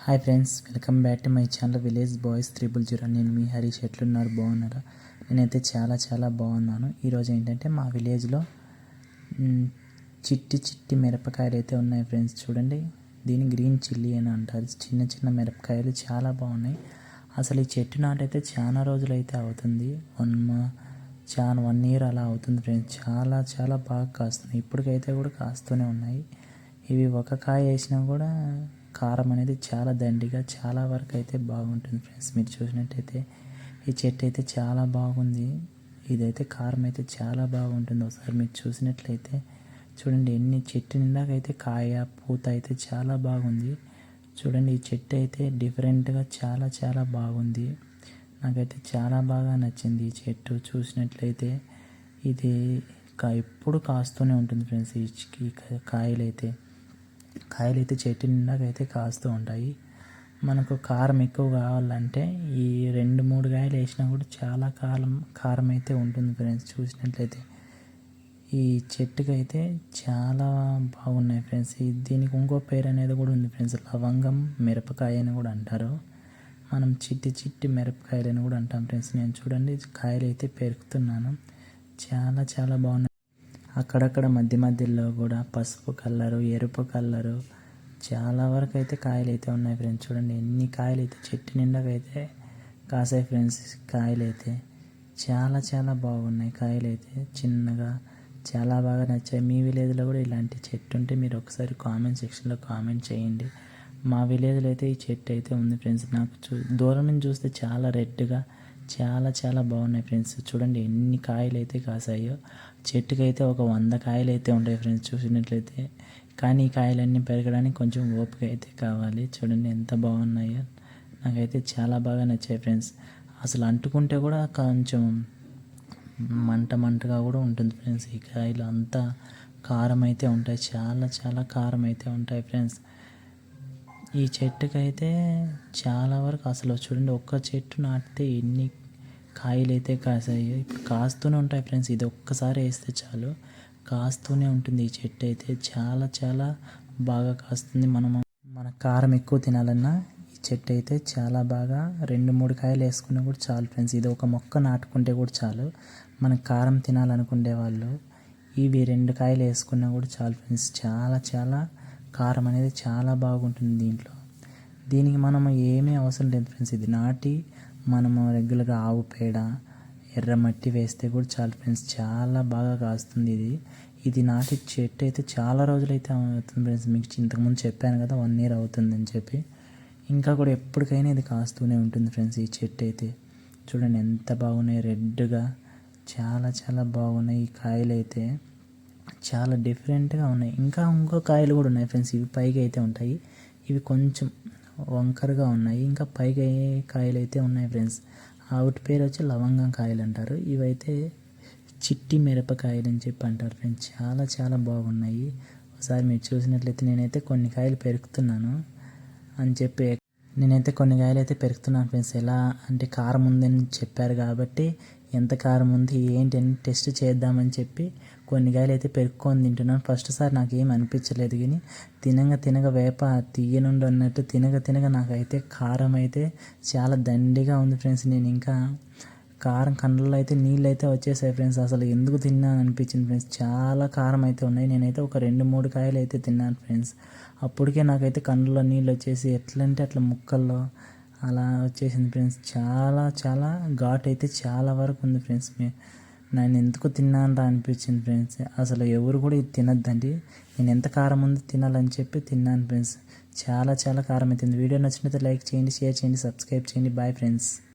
Hi friends, welcome back to my channel village boys 000. నేను మీ హరీష్. ఎట్లున్నారు? బాగున్నారా? నేనైతే చాలా బాగున్నాను. ఈరోజు ఏంటంటే మా విలేజ్లో చిట్టి చిట్టి మిరపకాయలు అయితే ఉన్నాయి ఫ్రెండ్స్. చూడండి, దీన్ని గ్రీన్ చిల్లీ అని అంటారు. చిన్న మిరపకాయలు చాలా బాగున్నాయి. అసలు ఈ చెట్టు నాటైతే చాలా రోజులు అయితే అవుతుంది. 1 ఇయర్ అలా అవుతుంది ఫ్రెండ్స్. చాలా బాగా కాస్తున్నాయి. ఇప్పటికైతే కూడా కాస్తూనే ఉన్నాయి. ఇవి ఒక కాయ వేసినా కూడా కారం అనేది చాలా దండిగా చాలా వరకు అయితే బాగుంటుంది ఫ్రెండ్స్. మీరు చూసినట్టయితే ఈ చెట్టు అయితే చాలా బాగుంది. ఇదైతే కారం అయితే చాలా బాగుంటుంది. ఒకసారి మీరు చూసినట్లయితే చూడండి, ఎన్ని చెట్టు నిందాకైతే కాయ పూత అయితే చాలా బాగుంది. చూడండి, ఈ చెట్టు అయితే డిఫరెంట్గా చాలా బాగుంది. నాకైతే చాలా బాగా నచ్చింది ఈ చెట్టు. చూసినట్లయితే ఇది ఎప్పుడు కాస్తూనే ఉంటుంది ఫ్రెండ్స్. ఈ కాయలైతే చెట్టు నిండాకైతే కాస్తూ ఉంటాయి. మనకు కారం ఎక్కువ కావాలంటే ఈ 2-3 కాయలు వేసినా కూడా చాలా కారం అయితే ఉంటుంది ఫ్రెండ్స్. చూసినట్లయితే ఈ చెట్టుకైతే చాలా బాగున్నాయి ఫ్రెండ్స్. దీనికి ఇంకో పేరు అనేది కూడా ఉంది ఫ్రెండ్స్, లవంగం మిరపకాయ అని కూడా అంటారు. మనం చిట్టి మిరపకాయలని కూడా అంటాం ఫ్రెండ్స్. నేను చూడండి, కాయలు అయితే పెరుకుతున్నాను. చాలా బాగున్నాయి. అక్కడక్కడ మధ్యలో కూడా పసుపు కలరు, ఎరుపు కలరు చాలా వరకు అయితే కాయలు అయితే ఉన్నాయి ఫ్రెండ్స్. చూడండి, ఎన్ని కాయలు అయితే చెట్టు నిండాకైతే కాసాయి ఫ్రెండ్స్. కాయలు అయితే చాలా బాగున్నాయి. కాయలు అయితే చిన్నగా చాలా బాగా నచ్చాయి. మీ విలేజ్లో కూడా ఇలాంటి చెట్టు ఉంటే మీరు ఒకసారి కామెంట్ సెక్షన్లో కామెంట్ చేయండి. మా విలేజ్లో అయితే ఈ చెట్టు అయితే ఉంది ఫ్రెండ్స్. నాకు దూరం నుంచి చూస్తే చాలా రెడ్గా చాలా బాగున్నాయి ఫ్రెండ్స్. చూడండి, ఎన్ని కాయలు అయితే కాసాయో. చెట్టుకైతే ఒక 100 కాయలు అయితే ఉంటాయి ఫ్రెండ్స్ చూసినట్లయితే. కానీ ఈ కాయలన్నీ పెరగడానికి కొంచెం ఓపిక అయితే కావాలి. చూడండి ఎంత బాగున్నాయో. నాకైతే చాలా బాగా నచ్చాయి ఫ్రెండ్స్. అసలు అంటుకుంటే కూడా కొంచెం మంటగా కూడా ఉంటుంది ఫ్రెండ్స్. ఈ కాయలు అంతా కారం అయితే ఉంటాయి. చాలా కారం అయితే ఉంటాయి ఫ్రెండ్స్. ఈ చెట్టుకైతే చాలా వరకు అసలు చూడండి, ఒక్క చెట్టు నాటితే ఎన్ని కాయలు అయితే కాసాయి. ఇప్పుడు కాస్తూనే ఉంటాయి ఫ్రెండ్స్. ఇది ఒక్కసారి వేస్తే చాలు కాస్తూనే ఉంటుంది. ఈ చెట్టు అయితే చాలా బాగా కాస్తుంది. మన కారం ఎక్కువ తినాలన్నా ఈ చెట్టు అయితే చాలా బాగా 2-3 కాయలు వేసుకున్నా కూడా చాలు ఫ్రెండ్స్. ఇది ఒక మొక్క నాటుకుంటే కూడా చాలు. మన కారం తినాలనుకునే వాళ్ళు ఇవి 2 కాయలు వేసుకున్నా కూడా చాలు ఫ్రెండ్స్. చాలా కారం అనేది చాలా బాగుంటుంది దీంట్లో. దీనికి మనం ఏమీ అవసరం లేదు ఫ్రెండ్స్. ఇది నాటి మనము రెగ్యులర్గా ఆవు పేడ, ఎర్రమట్టి వేస్తే కూడా చాలు ఫ్రెండ్స్. చాలా బాగా కాస్తుంది. ఇది నాటి చెట్టు అయితే చాలా రోజులు అయితే అవుతుంది ఫ్రెండ్స్. మీకు ఇంతకుముందు చెప్పాను కదా 1 ఇయర్ అవుతుందని చెప్పి. ఇంకా కూడా ఎప్పటికైనా ఇది కాస్తూనే ఉంటుంది ఫ్రెండ్స్. ఈ చెట్టు అయితే చూడండి ఎంత బాగున్నాయి, రెడ్గా చాలా బాగున్నాయి. ఈ కాయలు అయితే చాలా డిఫరెంట్గా ఉన్నాయి. ఇంకో కాయలు కూడా ఉన్నాయి ఫ్రెండ్స్. ఇవి పైగా అయితే ఉంటాయి, ఇవి కొంచెం వంకరగా ఉన్నాయి. ఇంకా పైగా కాయలు అయితే ఉన్నాయి ఫ్రెండ్స్. వాటి పేరు వచ్చి లవంగం కాయలు అంటారు. ఇవైతే చిట్టి మిరపకాయలు అని చెప్పి అంటారు ఫ్రెండ్స్. చాలా బాగున్నాయి. ఒకసారి మీరు చూసినట్లయితే నేనైతే కొన్ని కాయలు పెరుకుతున్నాను ఫ్రెండ్స్. ఎలా అంటే కారం ఉందని చెప్పారు కాబట్టి ఎంత కారం ఉంది ఏంటి అని టెస్ట్ చేద్దామని చెప్పి కొన్ని కాయలు అయితే పెరుక్కొని తింటున్నాను. ఫస్ట్ సారి నాకు ఏం అనిపించలేదు, కానీ తినగా వేప తీయనుండి అన్నట్టు తినగా నాకైతే కారం అయితే చాలా దండిగా ఉంది ఫ్రెండ్స్. నేను ఇంకా కారం కళ్ళల్లో అయితే నీళ్ళు అయితే వచ్చేసాయి ఫ్రెండ్స్. అసలు ఎందుకు తిన్నాను అనిపించింది ఫ్రెండ్స్. చాలా కారం అయితే ఉన్నాయి. నేనైతే ఒక 2-3 కాయలు అయితే తిన్నాను ఫ్రెండ్స్. అప్పటికే నాకైతే కళ్ళల్లో నీళ్ళు వచ్చేసి ఎట్లంటే అట్లా ముక్కల్లో అలా వచ్చేసింది ఫ్రెండ్స్. చాలా ఘాట్ అయితే చాలా వరకు ఉంది ఫ్రెండ్స్. నేను ఎందుకు తిన్నానరా అనిపించింది ఫ్రెండ్స్. అసలు ఎవరు కూడా ఇది తినద్దండి. నేను ఎంత కారం ఉందో తినాలని చెప్పి తిన్నాను ఫ్రెండ్స్. చాలా కారం అవుతుంది. వీడియో నచ్చినట్లయితే లైక్ చేయండి, షేర్ చేయండి, సబ్స్క్రైబ్ చేయండి. Bye friends.